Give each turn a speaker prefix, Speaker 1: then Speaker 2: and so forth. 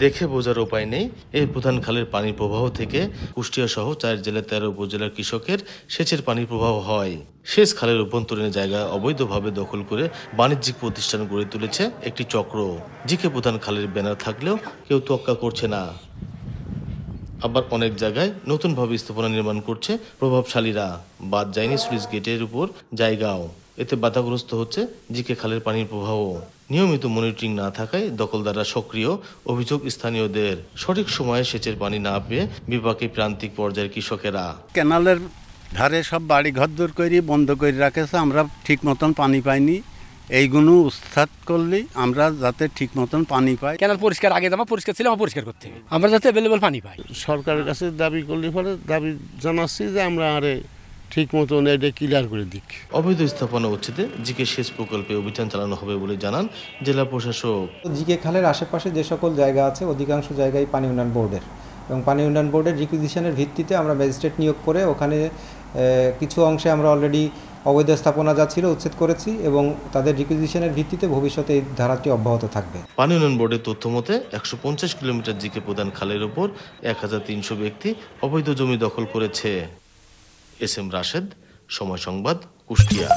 Speaker 1: দেখে বোঝার উপায় নেই এই প্রধান খালের পানির প্রবাহ থেকে কুষ্টিয়া সহ 4 জেলা 13 উপজেলার কৃষকের সেচের পানির প্রবাহ হয়। সেচ খালের অভ্যন্তরীণ জায়গা অবৈধভাবে দখল করে বাণিজ্যিক প্রতিষ্ঠান গড়ে তুলেছে একটি চক্র। জিকে প্রধান খালের ব্যানার থাকলেও কেউ তোয়াক্কা করছে না। আবার অনেক জায়গায় নতুনভাবে স্থাপনা নির্মাণ করছে প্রভাবশালীরা। বাদ যায়নি সুইচ গেটের উপর জায়গাও। এতে বাধাগ্রস্ত হচ্ছে জিকে খালের পানির প্রবাহ। নিয়মিত মনিটরিং না থাকায় দখলদাররা সক্রিয়, অভিযোগ স্থানীয়দের। সঠিক সময়ে সেচের পানি না পেয়ে বিপাকে প্রান্তিক পর্যায়ের কৃষকেরা।
Speaker 2: ক্যানালের ধারে সব বাড়ি ঘরদোর করে বন্ধ করে রাখেছে, আমরা ঠিক মতন পানি পাইনি। এইগুলো উৎসাহ করলেই আমরা যাতে ঠিক মতন পানি পাই।
Speaker 3: ক্যানাল পরিষ্কার আগে জামা পরিষ্কার ছিল, আমার পরিষ্কার করতে হবে, আমরা যাতে অ্যাভেলেবল পানি পাই।
Speaker 4: সরকারের কাছে দাবি করলে পরে দাবি জানাচ্ছি যে আমরা আরে ঠিক মতন এটা ক্লিয়ার করে দিক।
Speaker 1: অবৈধ স্থাপনা উচ্ছেদে জিকে সেচ প্রকল্পে অভিযান চালানো হবে বলে জানান জেলা প্রশাসক।
Speaker 5: জিকে খালের আশেপাশে যে সকল জায়গা আছে অধিকাংশ জায়গায় পানি উন্নয়ন বোর্ডের, এবং পানি উন্নয়ন বোর্ডের রিকুইজিশনের ভিত্তিতে আমরা ম্যাজিস্ট্রেট নিয়োগ করে ওখানে কিছু অংশে আমরা অলরেডি অবৈধ স্থাপনা যা ছিল উচ্ছেদ করেছি, এবং তাদের রিকুইজিশনের ভিত্তিতে ভবিষ্যতে এই ধারাটি অব্যাহত থাকবে।
Speaker 1: পানি উন্নয়ন বোর্ডের তথ্য মতে 150 কিলোমিটার জিকে প্রধান খালের ওপর 1300 ব্যক্তি অবৈধ জমি দখল করেছে। এস এম রাশেদ, সময় সংবাদ, কুষ্টিয়া।